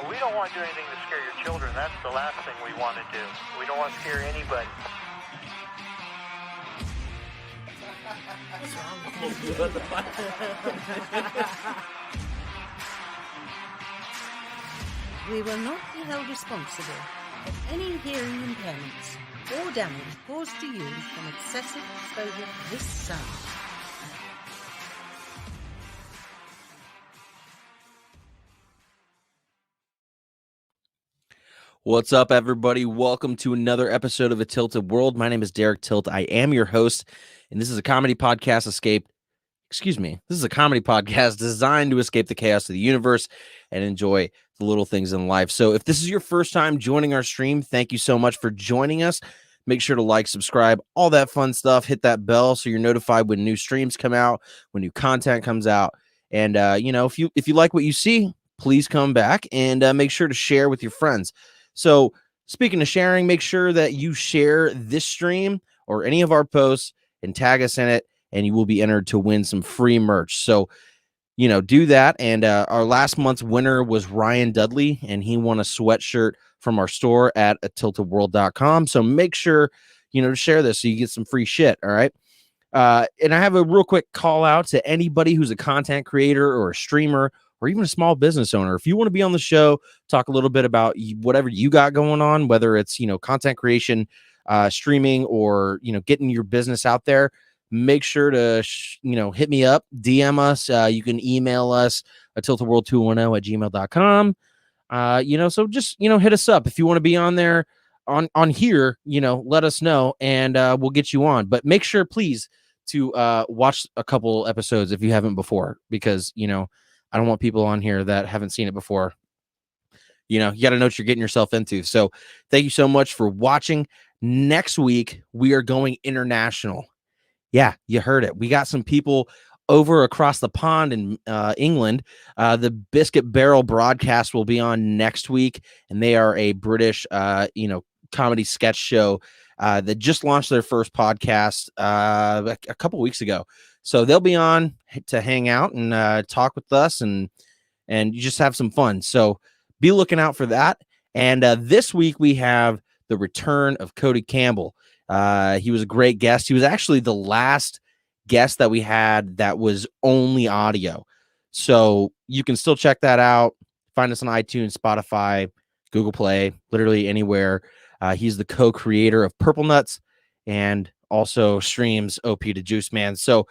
we don't want to do anything to scare your children. That's the last thing we want to do. We don't want to scare anybody. We will not be held responsible for any hearing impairments or damage caused to you from excessive exposure to this sound. What's up, everybody? Welcome to another episode of A Tilted World. My name is Derek Tilt. I am your host, and this is a comedy podcast This is a comedy podcast designed to escape the chaos of the universe and enjoy the little things in life. So if this is your first time joining our stream, thank you so much for joining us. Make sure to like, subscribe, all that fun stuff. Hit that bell so you're notified when new streams come out, when new content comes out. And, if you like what you see, please come back and make sure to share with your friends. So speaking of sharing, make sure that you share this stream or any of our posts and tag us in it, and you will be entered to win some free merch. So, do that. And our last month's winner was Ryan Dudley, and he won a sweatshirt from our store at atiltedworld.com. So make sure, to share this so you get some free shit. All right. And I have a real quick call out to anybody who's a content creator or a streamer or even a small business owner. If you want to be on the show, talk a little bit about whatever you got going on, whether it's, content creation, streaming, or, getting your business out there, make sure to, hit me up, DM us. You can email us at tiltedworld210@gmail.com. So just, hit us up. If you want to be on there on here, let us know and we'll get you on. But make sure, please, to watch a couple episodes if you haven't before, because, I don't want people on here that haven't seen it before. You got to know what you're getting yourself into. So thank you so much for watching. Next week, we are going international. Yeah, you heard it. We got some people over across the pond in England. The Biscuit Barrel broadcast will be on next week, and they are a British, comedy sketch show that just launched their first podcast a couple weeks ago. So they'll be on to hang out and talk with us and you just have some fun. So be looking out for that. And this week we have the return of Cody Campbell. He was a great guest. He was actually the last guest that we had that was only audio. So you can still check that out. Find us on iTunes, Spotify, Google Play, literally anywhere. He's the co-creator of Purple Nuts and also streams OP to Juice Man. So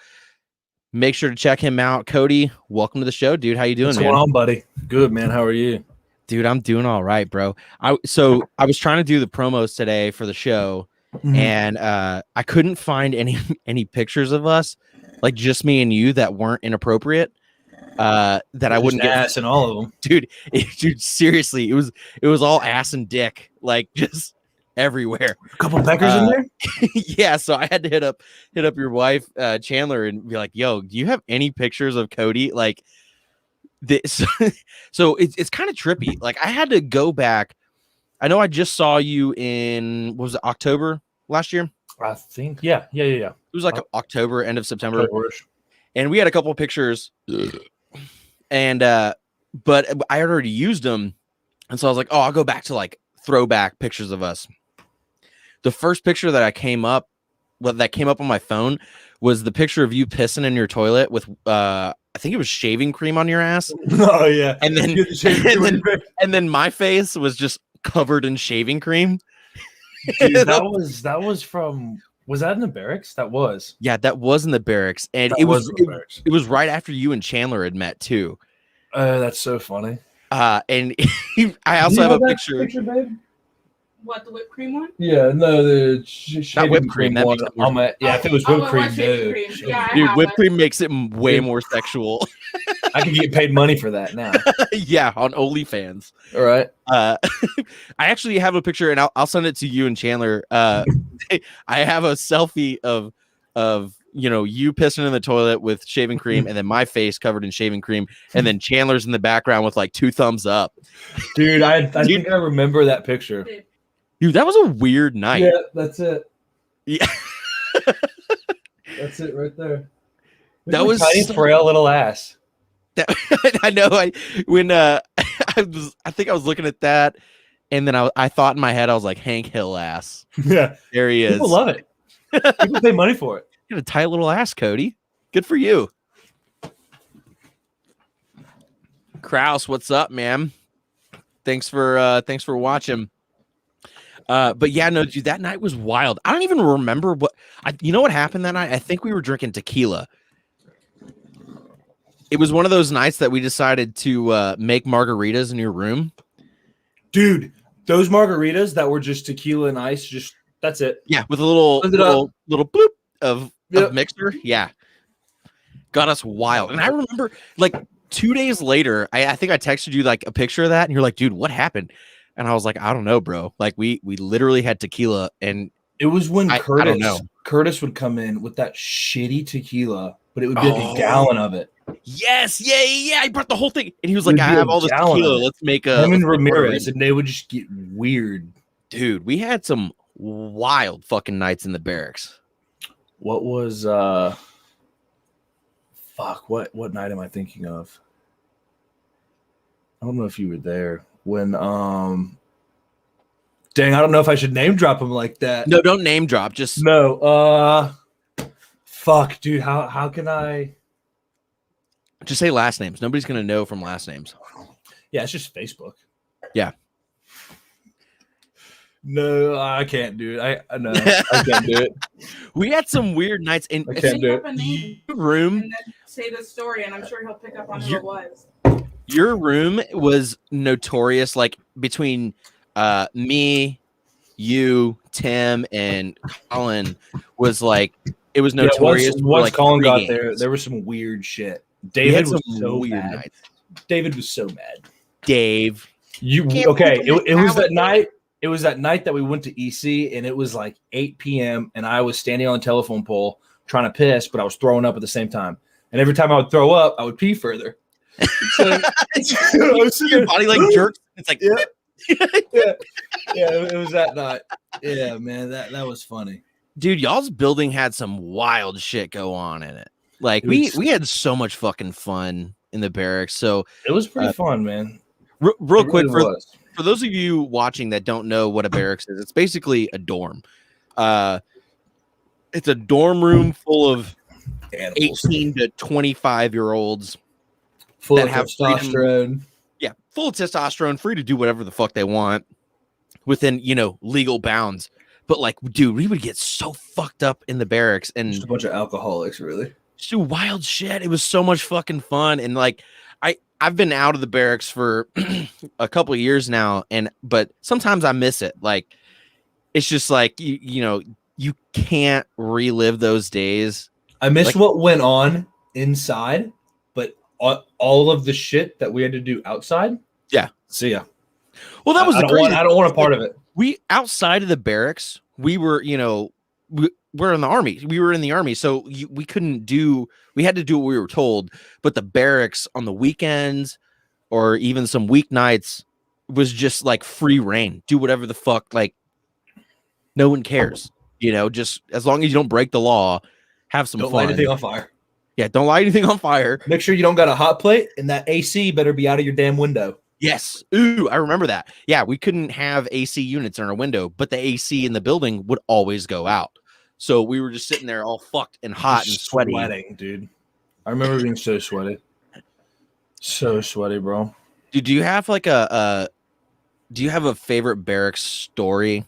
make sure to check him out. Cody, welcome to the show, dude. How you doing, What's man? going on, buddy? Good, man. How are you? Dude, I'm doing all right, bro. I was trying to do the promos today for the show, and I couldn't find any pictures of us, like just me and you, that weren't inappropriate. That I wouldn't get ass in all of them, dude. Dude, seriously, it was all ass and dick, like just everywhere. A couple peckers in there. Yeah, so I had to hit up your wife, Chandler, and be like, "Yo, do you have any pictures of Cody?" Like this. So it's kind of trippy. Like I had to go back. I know I just saw you in, what was it, October last year? I think, yeah. It was like October, end of September. October-ish. And we had a couple of pictures, and but I had already used them, and so I was like, "Oh, I'll go back to like throwback pictures of us." The first picture that came up on my phone was the picture of you pissing in your toilet with I think it was shaving cream on your ass. Oh yeah, and then my face was just covered in shaving cream. Dude, that was from. Was that in the barracks? That was. Yeah, that was in the barracks, and it was right after you and Chandler had met too. That's so funny. And I also have a picture, babe? What, the whipped cream one? Yeah, no, the shaving whipped cream one. If it was whipped cream, dude. Yeah, dude, whipped cream makes it way more sexual. I can get paid money for that now. Yeah, on OnlyFans. All right. I actually have a picture, and I'll send it to you and Chandler. I have a selfie of you pissing in the toilet with shaving cream, and then my face covered in shaving cream, and then Chandler's in the background with like 2 thumbs up. Dude, I think I remember that picture. Dude, that was a weird night. Yeah, that's it. Yeah. That's it right there. That was tiny, frail little ass. I know. When I think I was looking at that, and then I thought in my head, I was like, Hank Hill ass. Yeah, There he is. people love it. People pay money for it. You got a tight little ass, Cody. Good for you. Kraus, what's up, man? Thanks for watching. But yeah, no, dude, that night was wild. I don't even remember you know what happened that night? I think we were drinking tequila. It was one of those nights that we decided to make margaritas in your room. Dude, those margaritas that were just tequila and ice, just that's it. Yeah, with a little bloop of mixer. Yeah. Got us wild. And I remember like 2 days later, I think I texted you like a picture of that, and you're like, dude, what happened? And I was like, I don't know, bro. Like we literally had tequila, and it was when I don't know. Curtis would come in with that shitty tequila, but it would be like a gallon of it. Yes, yeah. He brought the whole thing, and he was like, I have all this tequila. Let's make a him and Ramirez, and they would just get weird. Dude, we had some wild fucking nights in the barracks. What was what night am I thinking of? I don't know if you were there when dang, I don't know if I should name drop him like that. No, don't name drop. Just fuck, dude. How can I just say last names? Nobody's gonna know from last names. Yeah, it's just Facebook. Yeah. No, I can't do it. I can't do it. We had some weird nights in I can't do it. A room. and then say the story, and I'm sure he'll pick up on who it was. Your room was notorious, like between me, you, Tim, and Colin was like it was notorious. Yeah, once like Colin got games. there was some weird shit. David was so weird mad. Nights. David was so mad. Dave, it was that night. It was that night that we went to EC, and it was like 8 p.m. and I was standing on the telephone pole trying to piss, but I was throwing up at the same time. And every time I would throw up, I would pee further. So, your body like jerks. It's like yeah, it was that night. Yeah, man, that was funny. Dude, y'all's building had some wild shit go on in it. Like we had so much fucking fun in the barracks. So it was pretty fun, man. Real quick for those of you watching that don't know what a barracks is, it's basically a dorm. It's a dorm room full of animals. 18 to 25-year-olds full of testosterone. Freedom, yeah, full of testosterone, free to do whatever the fuck they want within, legal bounds. But like, dude, we would get so fucked up in the barracks and just a bunch of alcoholics, really. Just do wild shit. It was so much fucking fun. And like, I've been out of the barracks for a couple of years now, but sometimes I miss it. Like, it's just like you can't relive those days. I miss what went on inside, but all of the shit that we had to do outside. Yeah. See ya. Well, that was I don't want a part of it. We outside of the barracks, we were, we're in the army. We were in the army, so we couldn't do. We had to do what we were told. But the barracks on the weekends, or even some weeknights, was just like free reign. Do whatever the fuck. Like, no one cares. Just as long as you don't break the law, have some fun. Don't light anything on fire. Yeah, don't light anything on fire. Make sure you don't got a hot plate, and that AC better be out of your damn window. Yes. Ooh, I remember that. Yeah, we couldn't have AC units in our window, but the AC in the building would always go out. So we were just sitting there all fucked and hot and sweaty. Sweating, dude. I remember being so sweaty. So sweaty, bro. Dude, do you have like a favorite barracks story?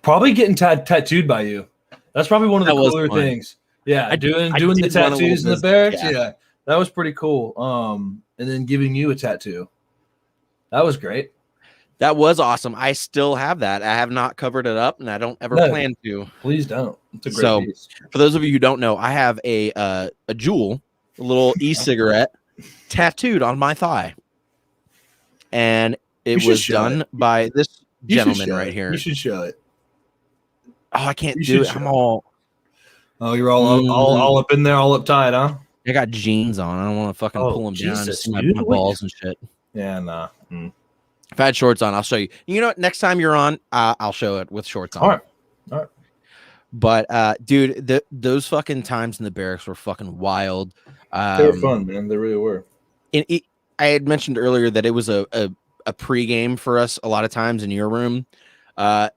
Probably getting tattooed by you. That's probably one of the cooler things. Yeah, doing the tattoos in the barracks. Yeah, that was pretty cool. And then giving you a tattoo. That was great. That was awesome. I still have that. I have not covered it up, and I don't ever plan to. Please don't. It's a great piece. For those of you who don't know, I have a jewel, a little e-cigarette tattooed on my thigh, and it was done by this gentleman right here. You should show it. Oh, I can't do it. I'm all. Oh, you're all up in there, all uptight, huh? I got jeans on. I don't want to fucking pull them down and see my balls and shit. Yeah, nah. If I had shorts on, I'll show you. You know what? Next time you're on, I'll show it with shorts on. All right. But, dude, those fucking times in the barracks were fucking wild. They were fun, man. They really were. had mentioned earlier that it was a pregame for us a lot of times in your room. And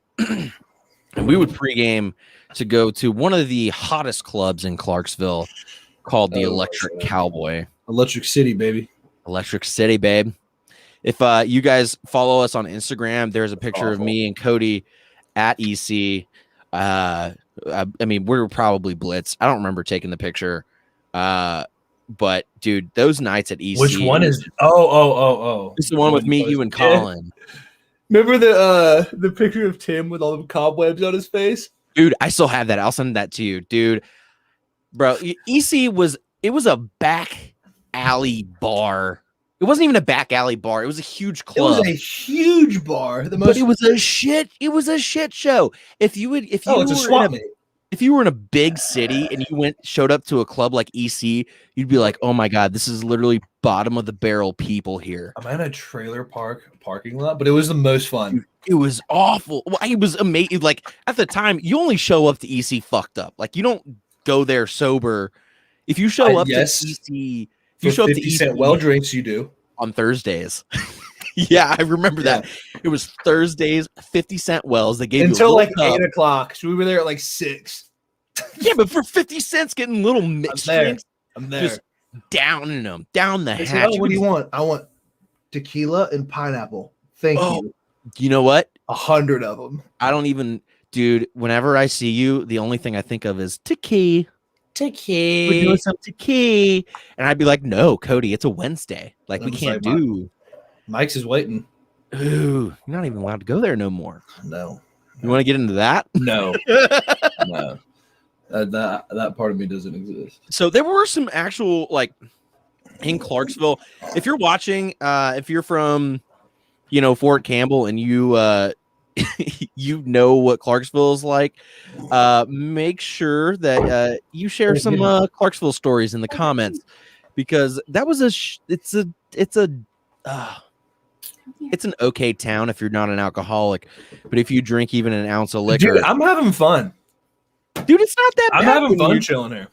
we would pregame to go to one of the hottest clubs in Clarksville called the Electric Cowboy. Electric City, baby. Electric City, babe. If you guys follow us on Instagram, there's a picture of me and Cody at EC. I mean, we were probably blitzed. I don't remember taking the picture. But dude, those nights at EC. Which one is? Oh! It's the one with me, you, and Colin. Remember the picture of Tim with all the cobwebs on his face? Dude, I still have that. I'll send that to you, dude. Bro, EC was a back alley bar. It wasn't even a back alley bar. It was a huge club. It was a huge bar. But it was a shit. It was a shit show. If you were in a big city and you showed up to a club like EC, you'd be like, "Oh my god, this is literally bottom of the barrel people here." I'm at a trailer parking lot, but it was the most fun. Dude, it was awful. Well, it was amazing. Like at the time, you only show up to EC fucked up. Like you don't go there sober. If you show up to EC, if you show up to 50 EC cent well drinks, you do on Thursdays. Yeah, I remember that. It was Thursdays, 50-cent wells. They gave until you like 8 o'clock. So we were there at like 6. Yeah, but for 50 cents, getting little mixed drinks, I'm there. just downing them down the They hatch. said, what do you want? I want tequila and pineapple. Thank you. You know what? 100 of them. I don't even, dude. Whenever I see you, the only thing I think of is tequila. We're doing some tequila, and I'd be like, "No, Cody, it's a Wednesday. Like we can't do." Mike's is waiting. Ooh, you're not even allowed to go there no more. No. You want to get into that? No. No. That part of me doesn't exist. So there were some actual, like, in Clarksville. If you're watching, if you're from, Fort Campbell and you you know what Clarksville is like, make sure that you share some Clarksville stories in the comments, because that was it's an okay town if you're not an alcoholic, but if you drink even an ounce of liquor, dude, I'm having fun. Dude, it's not that bad. I'm having fun chilling here.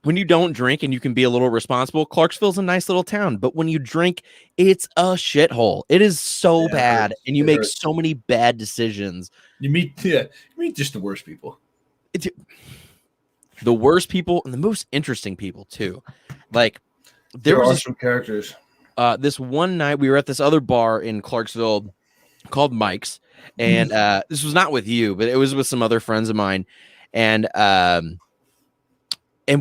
When you don't drink and you can be a little responsible, Clarksville's a nice little town. But when you drink, it's a shithole. It is so bad, and you make so many bad decisions. You meet just the worst people. The worst people and the most interesting people too. Like there are some characters. This one night we were at this other bar in Clarksville called Mike's, and this was not with you, but it was with some other friends of mine, and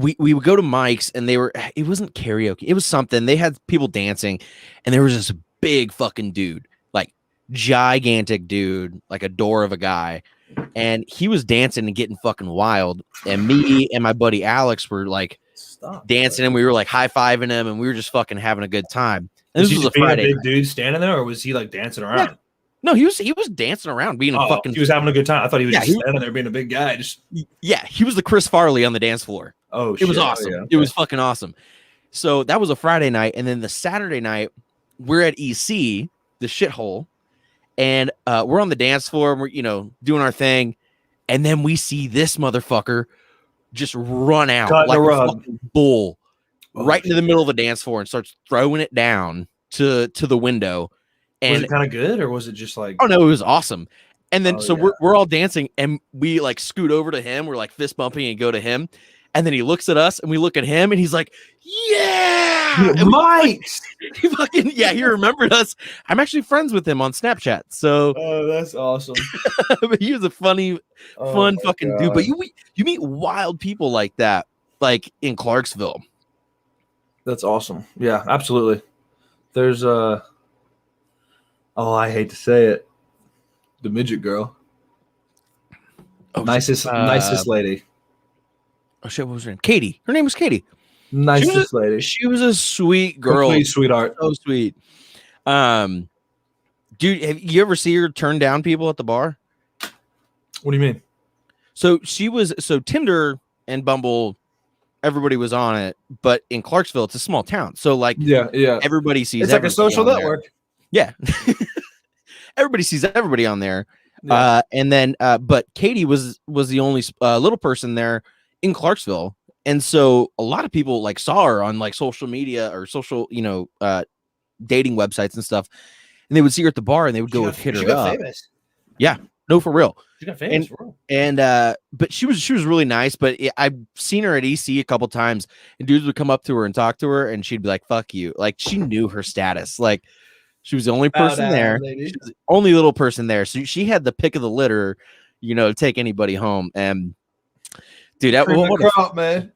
we would go to Mike's, and it wasn't karaoke, it was something. They had people dancing, and there was this big fucking dude, like gigantic dude, like a door of a guy, and he was dancing and getting fucking wild, and me and my buddy Alex were like dancing, and we were like high-fiving him, and we were just fucking having a good time. And this was a Friday. Big dude standing there, or was he like dancing around? Yeah. No, he was dancing around, being a fucking. He was having a good time. I thought he was just standing there being a big guy. He was the Chris Farley on the dance floor. Oh, it was awesome. Okay. It was fucking awesome. So that was a Friday night, and then the Saturday night, we're at EC, the shithole, and we're on the dance floor, and we're doing our thing, and then we see this motherfucker just run out like a fucking bull, right into the middle of the dance floor, and starts throwing it down to the window. And was it kind of good, or was it just like? Oh no, it was awesome. And then we're all dancing, and we like scoot over to him. We're like fist bumping and go to him, and then he looks at us, and we look at him, and he's like, "Yeah, Mike!" He remembered us. I'm actually friends with him on Snapchat. So, oh, that's awesome. But he was a fun fucking dude. But you meet wild people like that, like in Clarksville. That's awesome. Yeah, absolutely. There's oh, I hate to say it, the midget girl. Oh, nicest lady. Oh shit, what was her name? Katie. Her name was Katie. Nicest lady. She was a sweet girl. Complete sweetheart. So sweet. Dude, have you ever see her turn down people at the bar? What do you mean? So Tinder and Bumble, everybody was on it, but in Clarksville, it's a small town. So like, everybody sees. It's like a social network. There. Yeah. Everybody sees everybody on there. Yeah. And then but Katie was the only little person there in Clarksville. And so a lot of people like saw her on like social media or social, dating websites and stuff, and they would see her at the bar and they would go hit her up. Famous. Yeah, no, for real. She got famous for real. And but she was really nice. But I've seen her at EC a couple times, and dudes would come up to her and talk to her, and she'd be like, "Fuck you!" Like she knew her status. Like she was the only person there. She was the only little person there, so she had the pick of the litter, to take anybody home. And dude, that what man.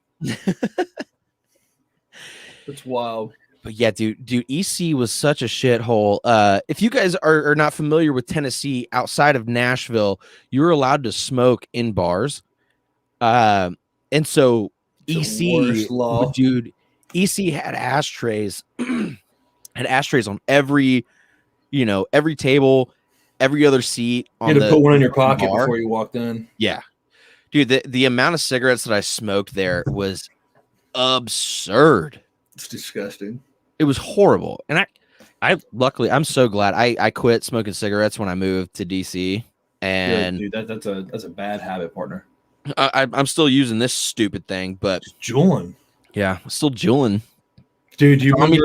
That's wild. But yeah, dude, EC was such a shithole. If you guys are not familiar with Tennessee, outside of Nashville, you're allowed to smoke in bars. And so EC, dude, EC had ashtrays, on every table, every other seat. You had to put one in your pocket before you walked in. Yeah, dude, the amount of cigarettes that I smoked there was absurd. It's disgusting. It was horrible. And I luckily, I'm so glad I quit smoking cigarettes when I moved to DC. And dude, that's a bad habit, partner. I'm still using this stupid thing, but just juuling. Yeah, still juuling. Dude, do you remember?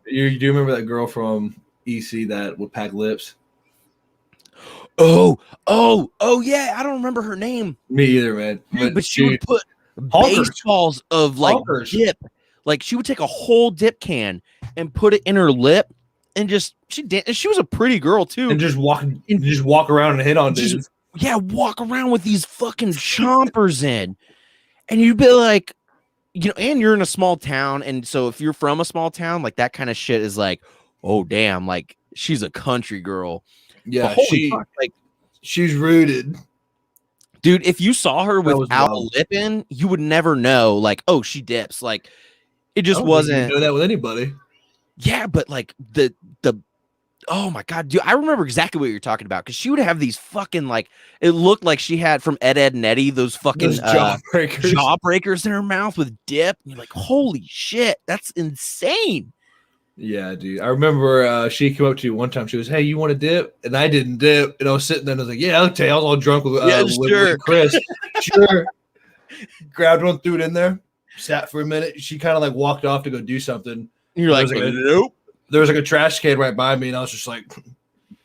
You do remember that girl from EC that would pack lips? Oh yeah, I don't remember her name. Me either, man. But she would put baseballs of like dip. Like she would take a whole dip can and put it in her lip, and she was a pretty girl too, and just walk around and hit on dudes. Yeah, walk around with these fucking chompers in, and you'd be like, and you're in a small town, and so if you're from a small town, like that kind of shit is like, oh damn, like she's a country girl. Yeah, she's rooted. Dude, if you saw her without a lip in, you would never know, like, oh, she dips. Like, it just wasn't. You know that with anybody. Yeah, but like the oh my god, dude, I remember exactly what you're talking about because she would have these fucking like it looked like she had from Ed and Eddie those fucking jawbreakers in her mouth with dip. And you're like, holy shit, that's insane. Yeah, dude. I remember she came up to you one time. She was, "Hey, you want to dip?" And I didn't dip. And I was sitting there and I was like, "Yeah, I'll tell you." I was all drunk with Chris. Sure. Grabbed one, threw it in there, sat for a minute. She kind of like walked off to go do something. And you're like, nope. There was like a trash can right by me, and I was just like,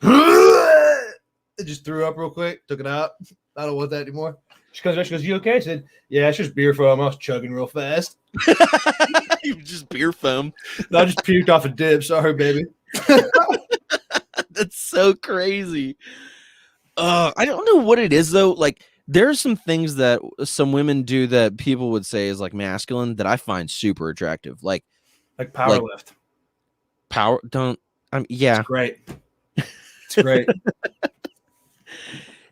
it just threw up real quick, took it out. I don't want that anymore. She comes back, she goes, "You okay?" I said, "Yeah, it's just beer foam." I was chugging real fast. You just beer foam. No, I just puked off a dip. Sorry, baby. That's so crazy. I don't know what it is though. Like, there are some things that some women do that people would say is like masculine that I find super attractive. Like power lift. Yeah. It's great. It's great.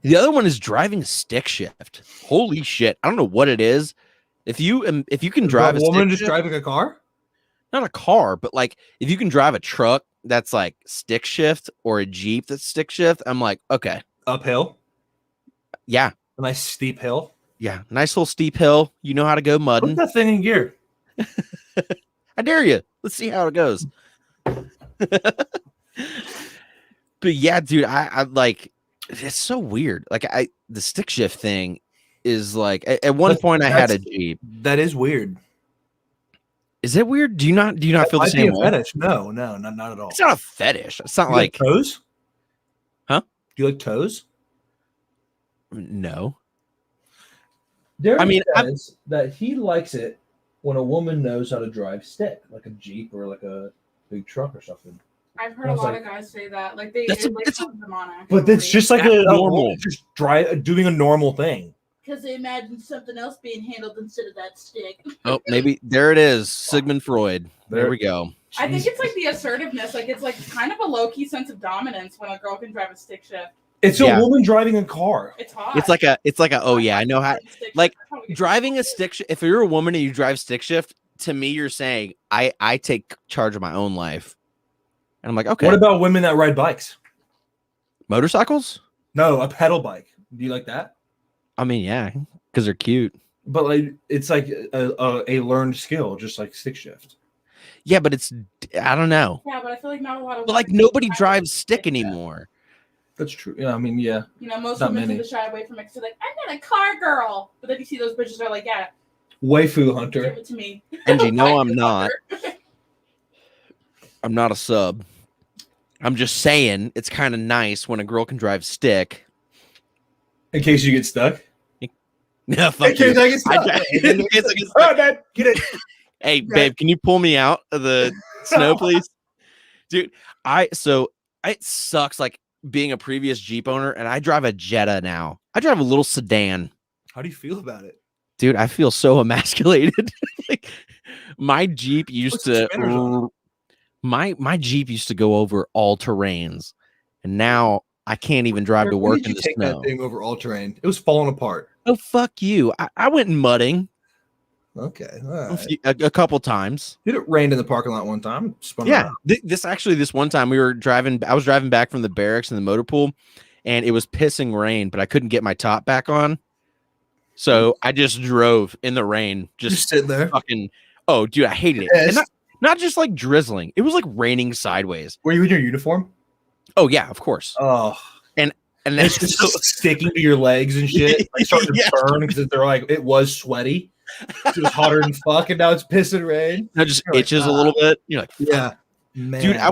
The other one is driving a stick shift. Holy shit. I don't know what it is. If you can drive a woman just driving a car? Not a car, but like if you can drive a truck that's like stick shift or a Jeep that's stick shift, I'm like, okay. Uphill? Yeah. A nice steep hill? Yeah. Nice little steep hill. You know how to go mudding. Put that thing in gear. I dare you. Let's see how it goes. But yeah, dude, I like it's so weird. Like the stick shift thing is like at one point I had a Jeep. That is weird. Is it weird? Do you not feel the same way? Fetish? No, not at all. It's not a fetish. It's not like toes. Huh? Do you like toes? No. Derek says that he likes it when a woman knows how to drive stick, like a Jeep or like a big truck or something. I've heard a lot of guys say that. Like it's demonic. But it's just like a normal, just doing a normal thing. Because they imagine something else being handled instead of that stick. Oh, maybe there it is. Sigmund Freud. There we go. I think it's like the assertiveness. Like it's like kind of a low key sense of dominance when a girl can drive a stick shift. It's a woman driving a car. It's hot. It's like a oh yeah, I know how. Like driving a stick shift. If you're a woman and you drive stick shift, to me, you're saying I take charge of my own life. And I'm like, okay. What about women that ride bikes? Motorcycles? No, a pedal bike. Do you like that? I mean, yeah, because they're cute. But like, it's like a learned skill, just like stick shift. Yeah, but I don't know. Yeah, but I feel like not a lot of. But like nobody drives stick anymore. That's true. Yeah, I mean, yeah. You know, most women tend to shy away from it. So like, I'm not a car girl. But then you see those bitches are like, yeah. Waifu hunter. Give it to me. Angie, no, I'm not. I'm not a sub. I'm just saying it's kind of nice when a girl can drive stick. In case you get stuck. Yeah, fuck In case you. I get stuck. In case I get All stuck. right, man. Get it. Hey, babe, can you pull me out of the snow, please? Dude, it sucks like being a previous Jeep owner, and I drive a Jetta now. I drive a little sedan. How do you feel about it? Dude, I feel so emasculated. Like my Jeep used to my Jeep used to go over all terrains, and now I can't even drive to work in the snow. That thing over all terrain? It was falling apart. Oh, fuck you. I went mudding. Okay. All right. A couple times. It rained in the parking lot one time. Yeah. This one time I was driving back from the barracks in the motor pool, and it was pissing rain, but I couldn't get my top back on. So I just drove in the rain, just sitting there. Fucking, oh, dude, I hated it. And not just like drizzling. It was like raining sideways. Were you in your uniform? Oh, yeah, of course. Oh. And it's just sticking to your legs and shit. Like starting to burn because they're like, it was sweaty. It was hotter than fuck, and now it's pissing rain. It just itches a little bit. You're like, fuck. Yeah. Man. Dude, I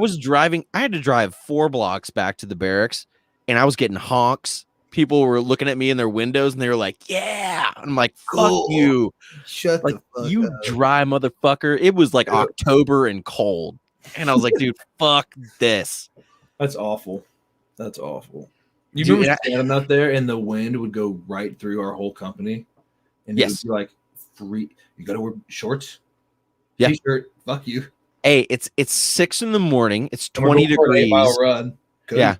had to drive 4 blocks back to the barracks, and I was getting honks. People were looking at me in their windows, and they were like, yeah. And I'm like, fuck you. Shut like, the fuck you up. dry motherfucker. It was like October and cold. And I was like, dude, fuck this. That's awful. That's awful. You remember standing out there and the wind would go right through our whole company? And it would be like, free. You got to wear shorts? Yeah. T-shirt. Fuck you. Hey, it's 6 a.m. It's 20 degrees. 8-mile run. Yeah.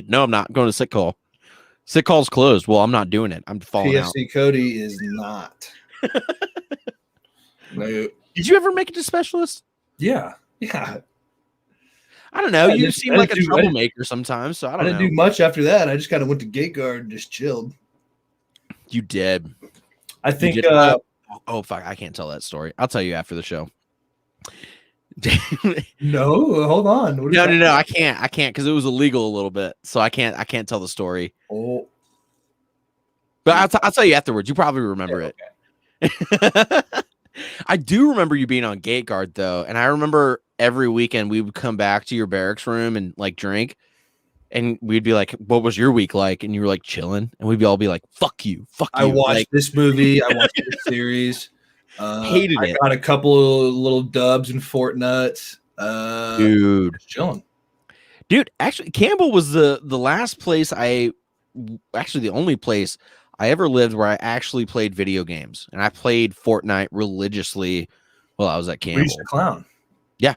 No, I'm not going to sick call. Sick call's closed. Well, I'm not doing it. I'm falling out. PFC Cody is not. No. Did you ever make it to specialist? Yeah. Yeah. I don't know. You seem like a troublemaker sometimes, so I don't know. I didn't do much after that. I just kind of went to gate guard and just chilled. You did. I think. Oh fuck! I can't tell that story. I'll tell you after the show. No, hold on. No. I can't because it was illegal a little bit, so I can't tell the story. Oh. But I'll tell you afterwards. You probably remember it. Okay. I do remember you being on gate guard though, and I remember every weekend we would come back to your barracks room and like drink, and we'd be like, "What was your week like?" And you were like chilling, and we'd all be like, "Fuck you, fuck you." I watched this movie. I watched this series. Hated it. I got a couple of little dubs in Fort Nuts. Dude, chilling. Dude, actually, Campbell was the last place the only place I ever lived where I actually played video games, and I played Fortnite religiously while I was at Campbell. We used to clown. Yeah,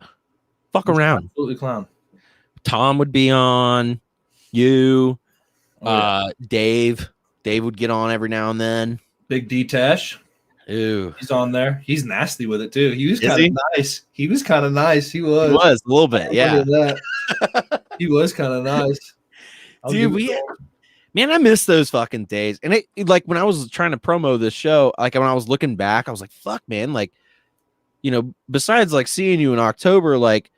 fuck around. Absolutely clown. Tom would be on. Dave would get on every now and then. Big D Tash. Ew. He's on there. He's nasty with it too. He was kind of nice. He was kind of nice. He was a little bit. Yeah. He was kind of nice. Dude, man, I miss those fucking days. And it like when I was trying to promo this show, like when I was looking back, I was like, fuck, man, like, you know, besides like seeing you in October, like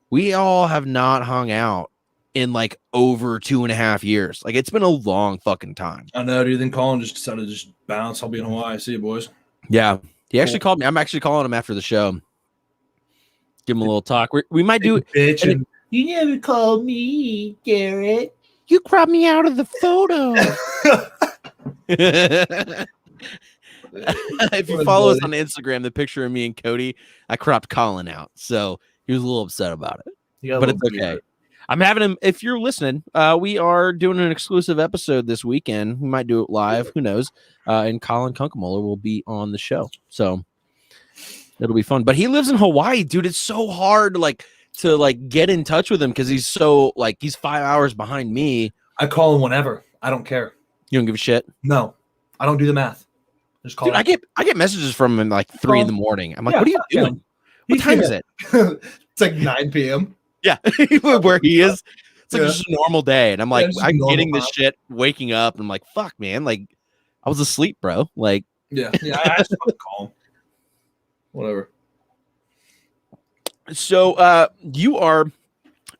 we all have not hung out in like over 2.5 years. Like it's been a long fucking time. I know, dude. Then Colin just decided to just bounce. I'll be in Hawaii. See you, boys. Yeah. He actually called me. I'm actually calling him after the show. Give him a little talk. We might do it. Bitch. You never called me, Garrett. You cropped me out of the photo. If you follow us on Instagram, the picture of me and Cody, I cropped Colin out. So he was a little upset about it. But it's okay. I'm having him. If you're listening, we are doing an exclusive episode this weekend. We might do it live. Who knows? And Colin Kunkemuller will be on the show. So it'll be fun. But he lives in Hawaii, dude. It's so hard to get in touch with him because he's so he's 5 hours behind me. I call him whenever. I don't care. You don't give a shit? No. I don't do the math. Just call him. I get messages from him like 3 in the morning. I'm like, what are you doing? What time is it? It's like 9 p.m. Yeah, where he is. It's like just a normal day. And I'm like, I'm getting this shit, waking up. And I'm like, fuck, man. Like, I was asleep, bro. Like, yeah. I just call him. Whatever. So you are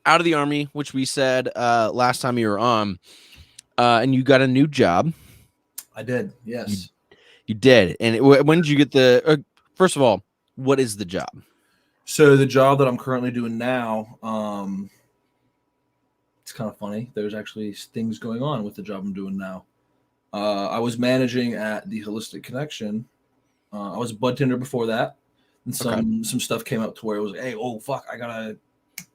out of the Army, which we said last time you were on, and you got a new job. I did, yes. You did. And when did you get the first of all, what is the job? So the job that I'm currently doing now, it's kind of funny. There's actually things going on with the job I'm doing now. I was managing at the Holistic Connection. I was a bud tender before that, and some stuff came up to where it was like, hey, oh fuck, I gotta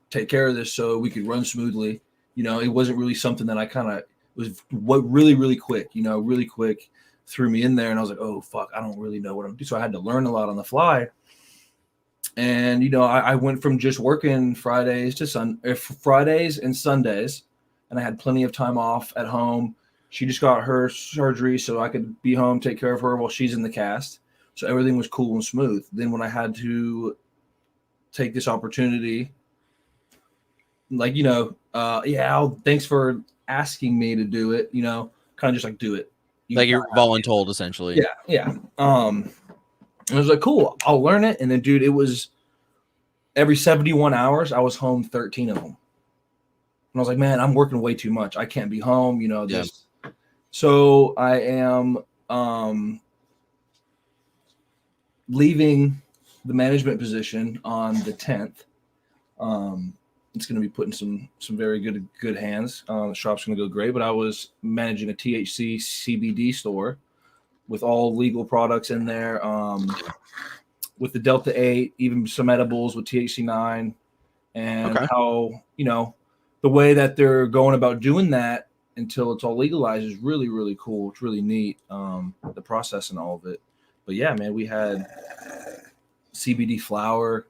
take care of this so we could run smoothly. It wasn't really something that I kind of was really quick. Really quick threw me in there, and I was like, oh fuck, I don't really know what I'm doing. So I had to learn a lot on the fly. And I went from just working Fridays and Sundays, and I had plenty of time off at home. She just got her surgery, so I could be home, take care of her while she's in the cast. So everything was cool and smooth. Then when I had to take this opportunity, like, thanks for asking me to do it, kind of just like do it. You're voluntold, essentially. Yeah. And I was like, cool, I'll learn it. And then, dude, it was every 71 hours, I was home 13 of them. And I was like, man, I'm working way too much. I can't be home, this. Yeah. So I am leaving the management position on the 10th. It's going to be put in some very good hands. The shop's going to go great, but I was managing a THC CBD store with all legal products in there, with the Delta 8, even some edibles with THC 9, and how, the way that they're going about doing that until it's all legalized is really, really cool. It's really neat, the process and all of it. But yeah, man, we had CBD flower,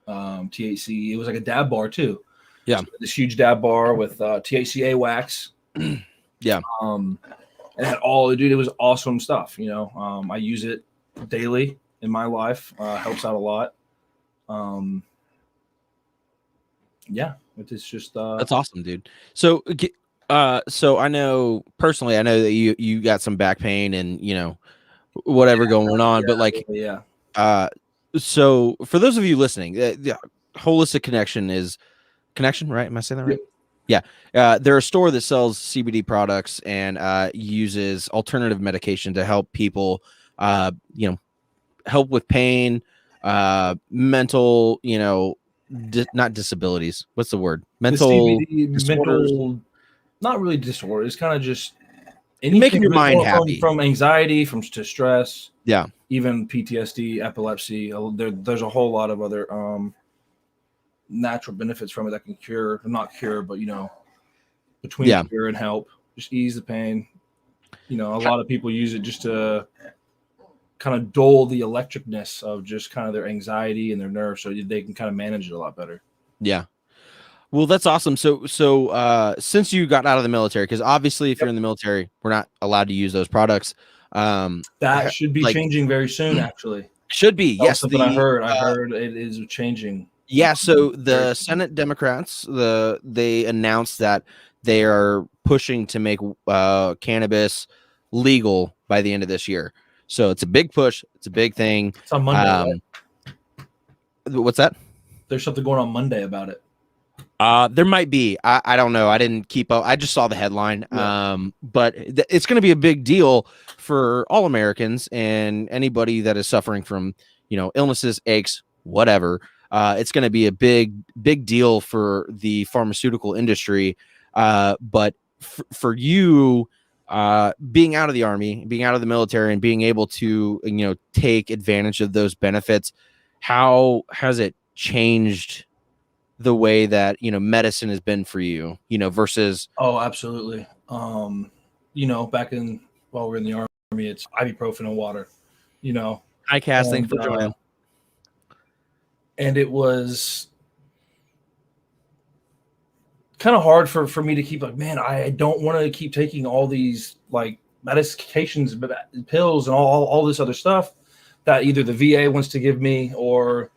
THC. It was like a dab bar too. Yeah. So this huge dab bar with THCA wax. Yeah. It had it was awesome stuff. I use it daily in my life. Helps out a lot. Yeah, it's just that's awesome, dude. So I know personally, I know that you got some back pain and whatever going on, but like, so for those of you listening, the Holistic Connection, right? Am I saying that right? Yeah. They're a store that sells CBD products and uses alternative medication to help people, help with pain, mental, not disabilities. What's the word? Mental not really disorder. It's kind of just making your mind happy from anxiety, to stress. Yeah. Even PTSD, epilepsy. There's a whole lot of other natural benefits from it that can not cure, but between cure and help, just ease the pain. A lot of people use it just to kind of dull the electricness of just kind of their anxiety and their nerves, so they can kind of manage it a lot better. Yeah. Well, that's awesome. So since you got out of the military, because obviously if you're in the military, we're not allowed to use those products. That should be changing very soon, actually. Should be. Yes. Something I heard it is changing. Yeah. So the Senate Democrats, they announced that they are pushing to make cannabis legal by the end of this year. So it's a big push. It's a big thing. It's on Monday. What's that? There's something going on Monday about it. There might be. I don't know. I didn't keep up. I just saw the headline. Yeah. But it's going to be a big deal for all Americans and anybody that is suffering from, illnesses, aches, whatever. It's going to be a big deal for the pharmaceutical industry. But for you, being out of the Army, being out of the military, and being able to, take advantage of those benefits, how has it changed the way that medicine has been for you, versus? Oh, absolutely. Back while we're in the Army, it's ibuprofen and water, High casting for Joanne. And it was kind of hard for me to keep man, I don't want to keep taking all these like medications, pills and all this other stuff that either the VA wants to give me or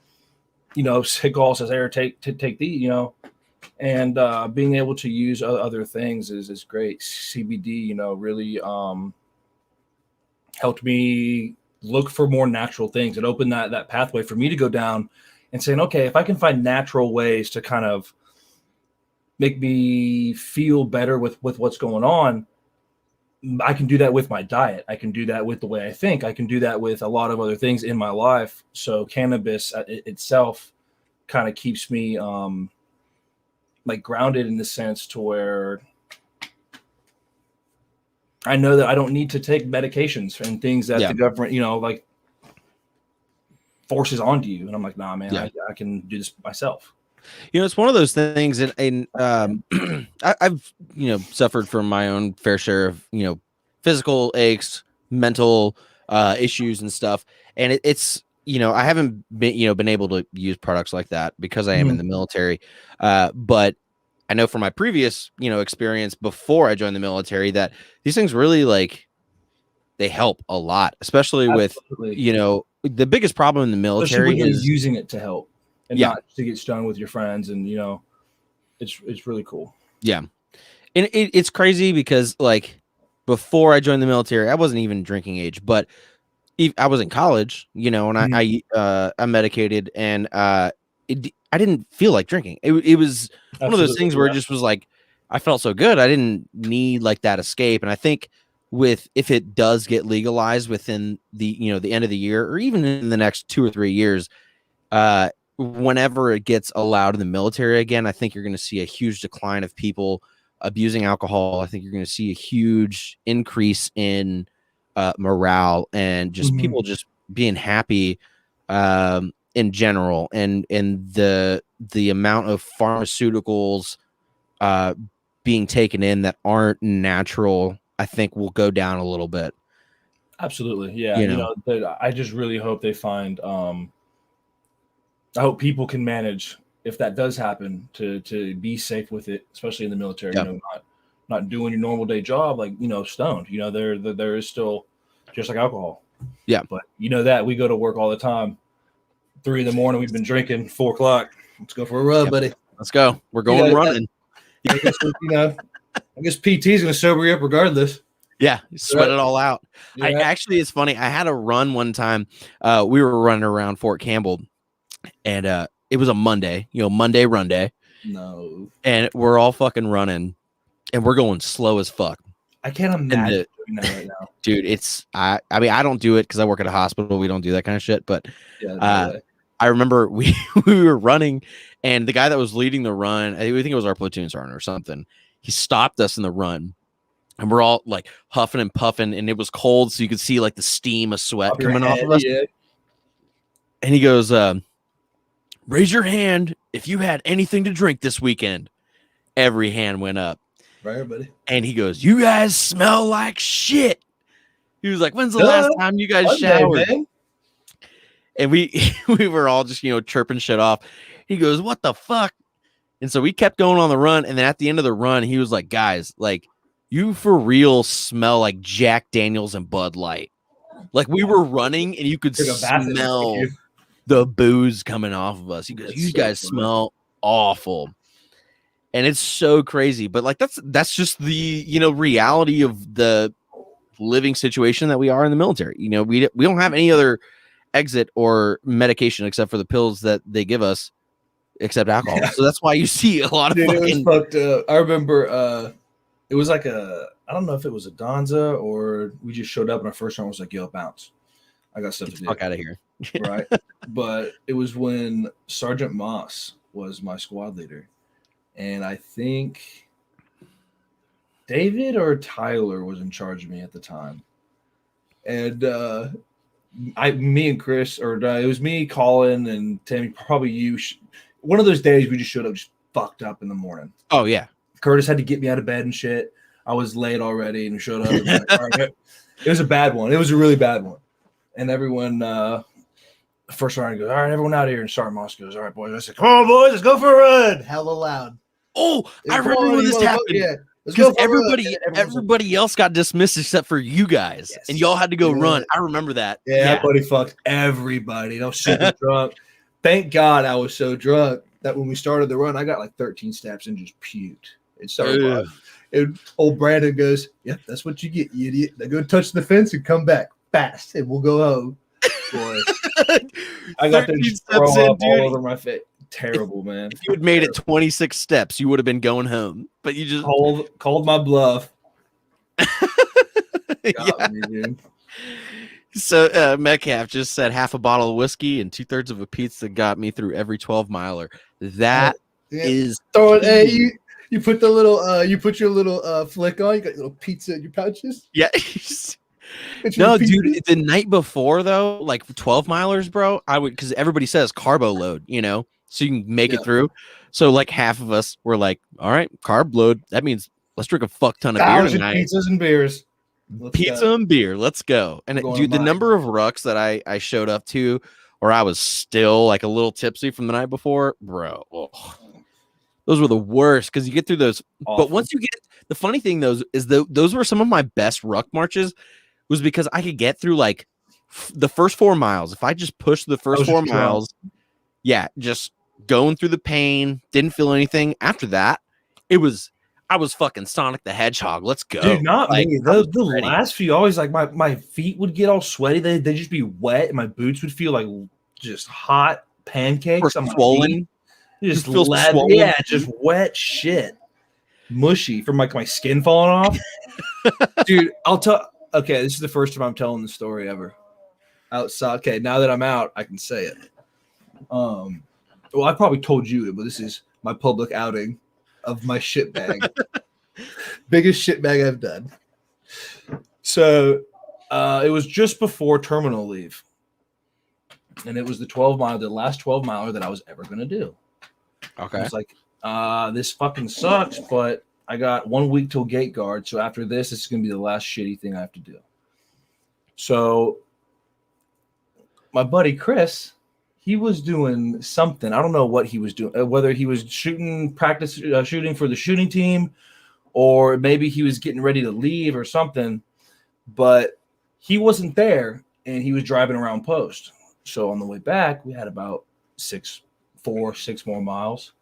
Sigol says, "Hey, take these," and being able to use other things is great. CBD, really helped me look for more natural things. It opened that pathway for me to go down and saying, okay, if I can find natural ways to kind of make me feel better with what's going on, I can do that with my diet. I can do that with the way I think. I can do that with a lot of other things in my life. So cannabis itself kind of keeps me like grounded in the sense to where I know that I don't need to take medications and things that the government, like forces onto you. And I'm like, nah, man, I can do this myself. It's one of those things, and I've suffered from my own fair share of physical aches, mental issues and stuff, and it's I haven't been able to use products like that because I am in the military, but I know from my previous experience before I joined the military that these things really they help a lot, especially Absolutely. with the biggest problem in the military is using it to help. And not to get stung with your friends, and it's really cool. Yeah, and it's crazy because before I joined the military, I wasn't even drinking age, but I was in college, and I'm medicated, and I didn't feel like drinking. It was one of those things where it just was like I felt so good, I didn't need that escape. And I think if it does get legalized within the the end of the year, or even in the next 2 or 3 years, whenever it gets allowed in the military again, I think you're going to see a huge decline of people abusing alcohol. I think you're going to see a huge increase in morale and just people just being happy in general. And the amount of pharmaceuticals being taken in that aren't natural, I think will go down a little bit. Absolutely. Yeah. I just really hope they find I hope people can manage, if that does happen, to be safe with it, especially in the military. Not doing your normal day job stoned. There is still just like alcohol. Yeah, but that we go to work all the time. 3 a.m. We've been drinking. 4 o'clock. Let's go for a run, buddy. Let's go. We're going running. I guess PT is going to sober you up regardless. Yeah, sweat it all out. Yeah. It's funny. I had a run one time. We were running around Fort Campbell. And it was a Monday, Monday run day. No. And we're all fucking running and we're going slow as fuck. I can't imagine doing that right now. Dude, I mean, I don't do it because I work at a hospital. We don't do that kind of shit. But I remember we were running, and the guy that was leading the run, I think it was our platoon sergeant or something, he stopped us in the run. And we're all huffing and puffing, and it was cold, so you could see the steam of sweat coming off of us. Yeah. And he goes, raise your hand if you had anything to drink this weekend. Every hand went up. Right, buddy. And he goes, you guys smell like shit. He was like, when's the last time you guys showered? Man. And we were all just, chirping shit off. He goes, what the fuck? And so we kept going on the run. And then at the end of the run, he was like, guys, you for real smell like Jack Daniels and Bud Light. We were running and you could smell the booze coming off of us. He goes, you guys smell awful. And it's so crazy. But that's just the, reality of the living situation that we are in the military. We don't have any other exit or medication except for the pills that they give us, except alcohol. Yeah. So that's why you see a lot of it was fucked up. I remember it was I don't know if it was a Donza or we just showed up and our first round was yo, bounce. I got stuff to do. Fuck out of here. Right. But it was when Sergeant Moss was my squad leader. And I think David or Tyler was in charge of me at the time. And me and Chris, or it was me, Colin, and Tammy, probably you. One of those days we just showed up just fucked up in the morning. Oh, yeah. Curtis had to get me out of bed and shit. I was late already and showed up. And all right. It was a bad one. It was a really bad one. And everyone, first round goes, all right, everyone out here. And Sergeant Moss goes, all right, boys. I said, come on, boys, let's go for a run. Hella loud. Oh, I remember when this happened. Yeah. Because everybody else got dismissed except for you guys. Yes. And y'all had to go run. I remember that. Yeah, buddy fucked everybody. I was super drunk. Thank God I was so drunk that when we started the run, I got 13 steps and just puked. It started. And old Brandon goes, yep, that's what you get, you idiot. Now go touch the fence and come back fast, and we'll go home. Boy, I got them throw up all over my face. Terrible, man. If you had made it 26 steps, you would have been going home. But you just called my bluff. Yeah. Me, dude. So Metcalf just said half a bottle of whiskey and 2/3 of a pizza got me through every 12-miler. That is throw it. Hey, key. you put the little you put your little flick on. You got your little pizza in your pouches. Yeah. No, dude, the night before though, like 12-milers, bro, I would, because everybody says carbo load, so you can make it through. So like half of us were like, all right, carb load. That means let's drink a fuck ton of beer tonight. Pizzas and beers. Pizza and beer. Let's go. And dude, the number of rucks that I showed up to, or I was still like a little tipsy from the night before, bro. Those were the worst because you get through those. Awful. But once you get, the funny thing those is those were some of my best ruck marches, was because I could get through like the first 4 miles. If I just pushed the first 4 miles, just going through the pain, didn't feel anything. After that, I was fucking Sonic the Hedgehog. Let's go. Dude, not me. The last few, always like my feet would get all sweaty. They'd just be wet, and my boots would feel like just hot pancakes. I'm swollen. Just swollen. Yeah, just wet shit. Mushy from like my skin falling off. Dude, I'll tell. Okay, this is the first time I'm telling the story ever. Outside. Okay, now that I'm out, I can say it. Well, I probably told you it, but this is my public outing of my shit bag. Biggest shit bag I've done. So it was just before terminal leave. And it was the last 12-miler that I was ever going to do. Okay. I was like, this fucking sucks, but I got 1 week till gate guard. So after this, it's going to be the last shitty thing I have to do. So my buddy Chris, he was doing something. I don't know what he was doing, whether he was shooting for the shooting team, or maybe he was getting ready to leave or something, but he wasn't there and he was driving around post. So on the way back, we had about 6 more miles.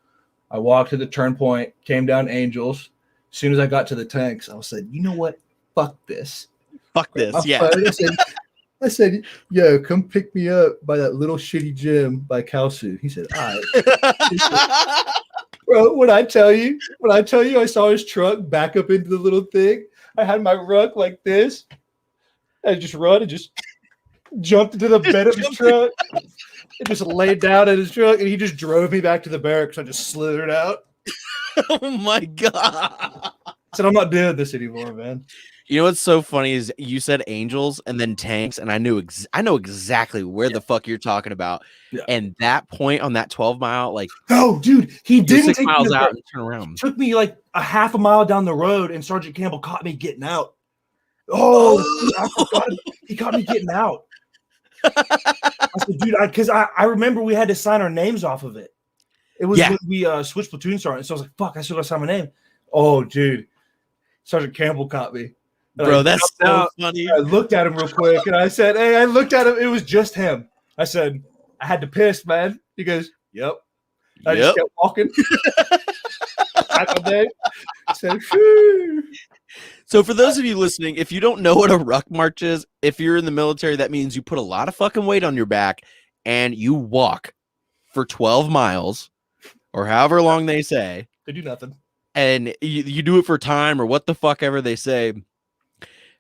I walked to the turn point, came down Angels. As soon as I got to the tanks, I said, you know what? Fuck this. Fuck this. Yeah. I said, yo, come pick me up by that little shitty gym by Kalsu. He said, all right. Bro, when I tell you I saw his truck back up into the little thing, I had my ruck like this. I just run and just jumped into the bed of his truck and just laid down in his truck, and he just drove me back to the barracks. I just slithered out. Oh my God. I said, I'm not doing this anymore, man. You know what's so funny is you said Angels and then tanks, and I know exactly where the fuck you're talking about. Yeah. And that point on that 12-mile, like, oh, dude, he didn't 6 miles out and turn around. It took me like a half a mile down the road, and Sergeant Campbell caught me getting out. Oh, I forgot. He caught me getting out. I said, dude, because I remember we had to sign our names off of it. It was when we switched platoon sergeant, so I was like, fuck, I still got to sign my name. Oh, dude, Sergeant Campbell caught me. Bro, that's so funny. I looked at him real quick, and I said, hey, I looked at him. It was just him. I said, I had to piss, man. He goes, yep. I just kept walking. I said, phew. So for those of you listening, if you don't know what a ruck march is, if you're in the military, that means you put a lot of fucking weight on your back and you walk for 12 miles or however long they say. They do nothing. And you do it for time or what the fuck ever they say.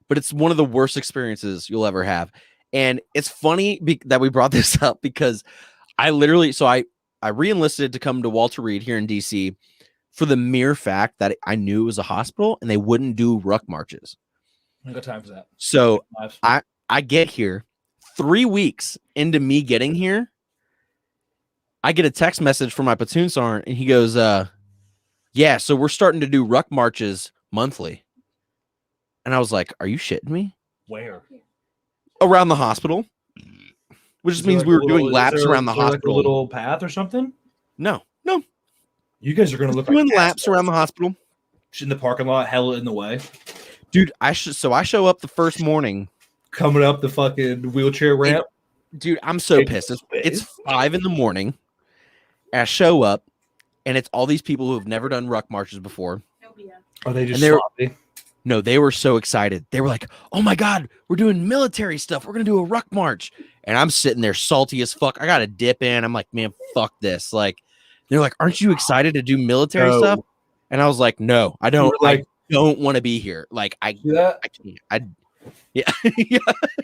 But it's one of the worst experiences you'll ever have. And it's funny that we brought this up because I re-enlisted to come to Walter Reed here in DC for the mere fact that I knew it was a hospital and they wouldn't do ruck marches. I got time for that. So I get here 3 weeks into me getting here. I get a text message from my platoon sergeant and he goes, yeah, so we're starting to do ruck marches monthly. And I was like, are you shitting me? Where? Around the hospital. Which just means we were doing laps around the hospital. Like a little path or something? No. You guys are going to look doing laps around the hospital. In the parking lot, hella in the way. Dude, I show up the first morning. Coming up the fucking wheelchair ramp. Dude, I'm so pissed. It's 5 a.m. And I show up, and it's all these people who have never done ruck marches before. Are they just sloppy? No, they were so excited. They were like, oh my God, we're doing military stuff. We're going to do a ruck march. And I'm sitting there salty as fuck. I got to dip in. I'm like, man, fuck this. Like, they're like, aren't you excited to do military stuff? And I was like, no, I don't. I don't want to be here. Like, I can't. Yeah. Yeah.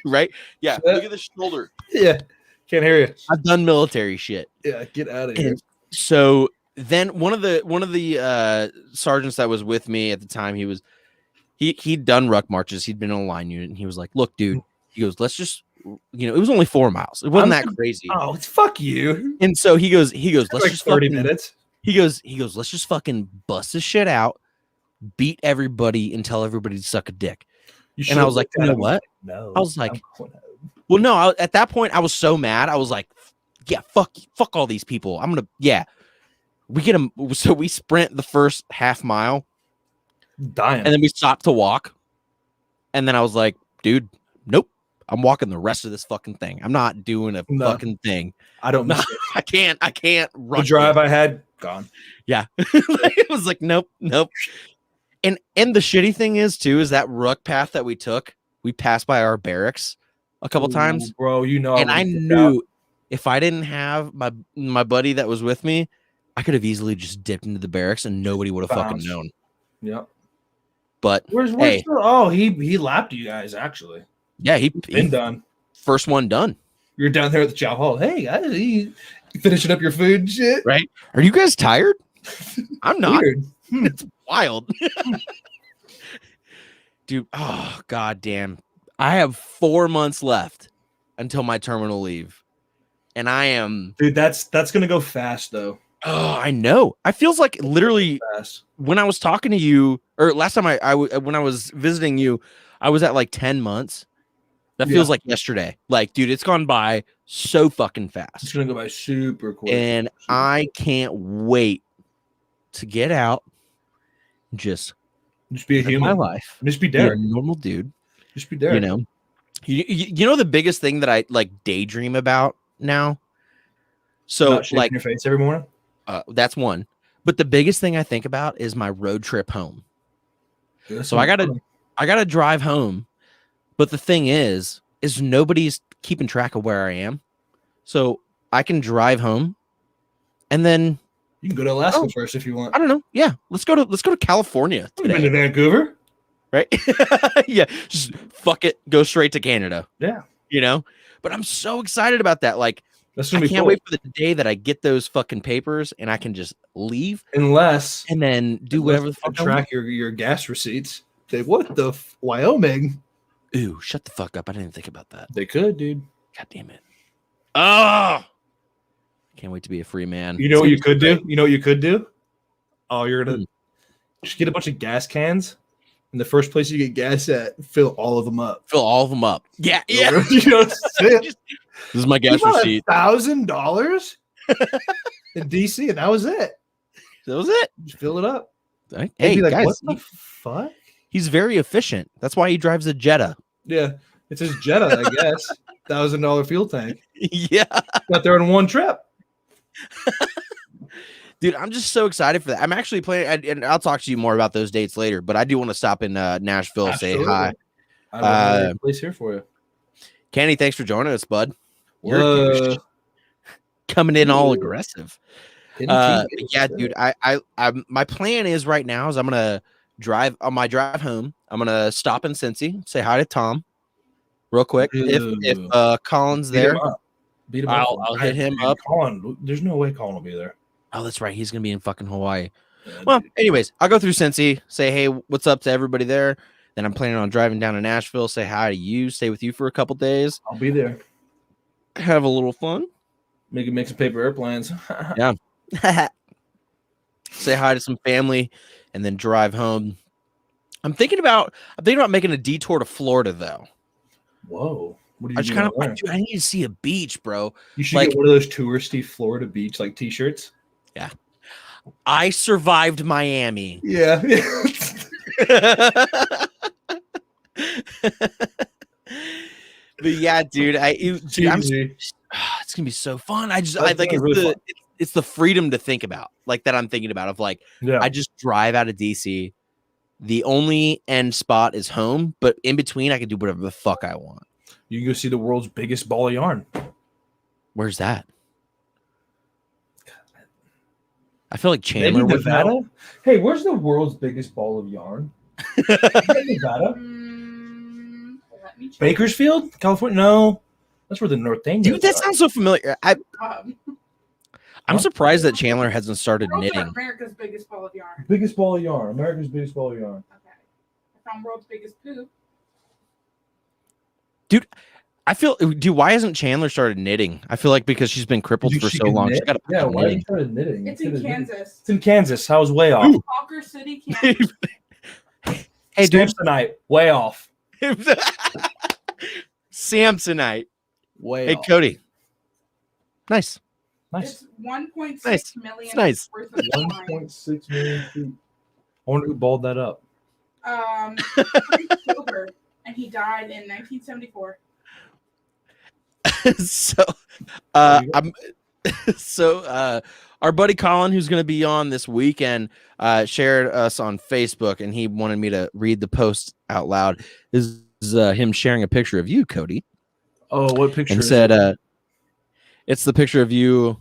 Right. Yeah. Yeah. Look at the shoulder. Yeah. Can't hear you. I've done military shit. Yeah. Get out of here. And so then one of the sergeants that was with me at the time, he'd done ruck marches. He'd been in a line unit, and he was like, "Look, dude," he goes, "Let's just, it was only 4 miles. It wasn't that crazy." Oh, it's fuck you. And so he goes, "Let's Like just 30 fucking, minutes. He goes, let's just fucking bust this shit out, beat everybody, and tell everybody to suck a dick." And I was like, "You know what?" No. I was like, "Well, no." At that point, I was so mad. I was like, "Yeah, fuck all these people. I'm gonna, yeah." We get them, so we sprint the first half mile, dying, and then we stop to walk. And then I was like, "Dude, nope. I'm walking the rest of this fucking thing. I'm not doing a fucking thing. I don't know. I can't run." The drive I had gone. Yeah. It was like, nope. And the shitty thing is that ruck path that we took, we passed by our barracks a couple times. Bro, you know, And I knew if I didn't have my buddy that was with me, I could have easily just dipped into the barracks and nobody would have fucking known. Yep. But where's hey, he lapped you guys actually. Yeah, he done. First one done. You're down there at the chow hall. Hey guys, you finishing up your food and shit? Right? Are you guys tired? I'm not. Weird. It's wild. Dude, oh god damn. I have 4 months left until my terminal leave. And I am, dude, that's gonna go fast though. Oh, I know. I feels like literally when I was talking to you, or last time when I was visiting you, I was at like 10 months. That feels like yesterday. Like, dude, it's gone by so fucking fast. It's gonna go by super quick. And I can't wait to get out and just be a human. My life. Just be Derek. Be a normal dude. Just be Derek. You know. You know the biggest thing that I like daydream about now? So like your face every morning? That's one. But the biggest thing I think about is my road trip home. So I gotta drive home. But the thing is nobody's keeping track of where I am. So I can drive home and then you can go to Alaska first if you want. I don't know. Yeah. Let's go to California today. Been to Vancouver? Right? Yeah. Just fuck it. Go straight to Canada. Yeah. You know? But I'm so excited about that. Like, I can't wait for the day that I get those fucking papers and I can just leave. And then do whatever the fuck. Track your gas receipts. What the Wyoming? Ooh, shut the fuck up. I didn't think about that. They could, dude. God damn it. Oh, can't wait to be a free man. You know what you could do? You know what you could do? Oh, you're gonna just get a bunch of gas cans. And the first place you get gas at, fill all of them up. Yeah, yeah. You know what I'm saying? This is my gas receipt. $1,000 in DC, and that was it. Just fill it up. Hey, like, guys, what the fuck? He's very efficient. That's why he drives a Jetta. Yeah, it's his Jetta, I guess. $1,000 fuel tank. Yeah, got there in one trip. Dude, I'm just so excited for that. I'm actually planning, and I'll talk to you more about those dates later. But I do want to stop in Nashville, Absolutely. say hi. I have a place here for you. Kenny, thanks for joining us, bud. You're coming in all aggressive. Yeah, dude. I my plan is right now is I'm gonna drive on my drive home. I'm gonna stop in Cincy, say hi to Tom, real quick. If Colin's there, I'll hit him up. Colin, there's no way Colin will be there. Oh, that's right. He's gonna be in fucking Hawaii. Well, anyways, I'll go through Cincy, say hey, what's up to everybody there. Then I'm planning on driving down to Nashville, say hi to you, stay with you for a couple days. I'll be there. Have a little fun. Make some paper airplanes. Yeah. Say hi to some family and then drive home. I'm thinking about making a detour to Florida though. Whoa. What do I need to see a beach, bro. You should get one of those touristy Florida beach like t-shirts. Yeah. I survived Miami. Yeah. But yeah, dude, it's gonna be so fun. It's the freedom to think about, like that I'm thinking about of like, I just drive out of DC. The only end spot is home, but in between I can do whatever the fuck I want. You can go see the world's biggest ball of yarn. Where's that? I feel like Chandler would know. Hey, where's the world's biggest ball of yarn? Nevada? Bakersfield, California? No, that's where the Norteños Dude, that are. sounds so familiar. I'm Huh? surprised that Chandler hasn't started World's knitting. America's biggest ball of yarn. Biggest ball of yarn. America's biggest ball of yarn. Okay. I found world's biggest poop. Dude, why hasn't Chandler started knitting? I feel like because she's been crippled for She so can long. knit? She's got to Yeah, why knitting. you started knitting? It's You in could've knitted. Kansas. It's in Kansas. I was way off. Ooh. Walker City, Kansas. Hey, dude. Samsonite, way off. Samsonite. Way Hey, off. Cody. Nice. Nice. It's 1.6 Nice. million It's nice. worth of yarn. 1.6 million feet. I wonder who balled that up. Frank Silver, and he died in 1974. Our buddy Colin, who's going to be on this weekend, shared us on Facebook, and he wanted me to read the post out loud. This is him sharing a picture of you, Cody, Oh, what picture? and is said, it? "It's the picture of you."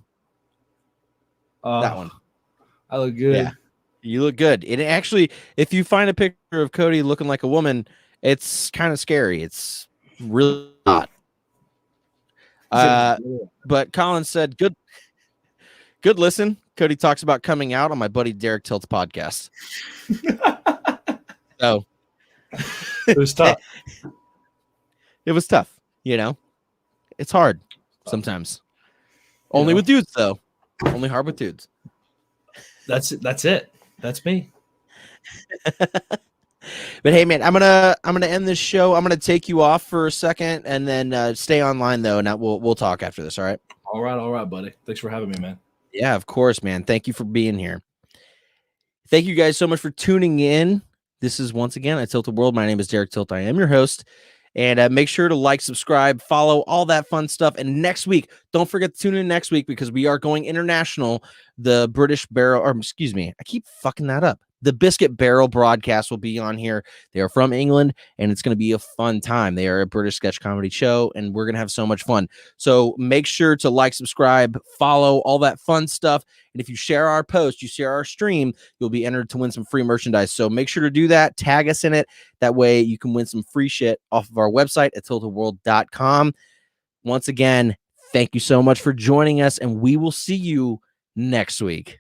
That one. I look good. Yeah. You look good. It actually, if you find a picture of Cody looking like a woman, it's kind of scary. It's really hot. But Colin said, "Good listen." Cody talks about coming out on my buddy Derek Tilt's podcast. So It was tough. it was tough, you know. It's hard sometimes. Only know. with dudes, though. Only hard with dudes. That's it. That's me. But hey, man, I'm gonna end this show. I'm gonna take you off for a second, and then stay online though. Now we'll talk after this. All right. All right, buddy. Thanks for having me, man. Yeah, of course, man. Thank you for being here. Thank you guys so much for tuning in. This is once again I Tilt the World. My name is Derek Tilt. I am your host. And make sure to like, subscribe, follow, all that fun stuff. And next week, don't forget to tune in next week because we are going international. The British Barrel, or excuse me, I keep fucking that up. The Biscuit Barrel broadcast will be on here. They are from England, and it's going to be a fun time. They are a British sketch comedy show, and we're going to have so much fun. So make sure to like, subscribe, follow, all that fun stuff. And if you share our post, you share our stream, you'll be entered to win some free merchandise. So make sure to do that. Tag us in it. That way you can win some free shit off of our website at tiltedworld.com. Once again, thank you so much for joining us, and we will see you next week.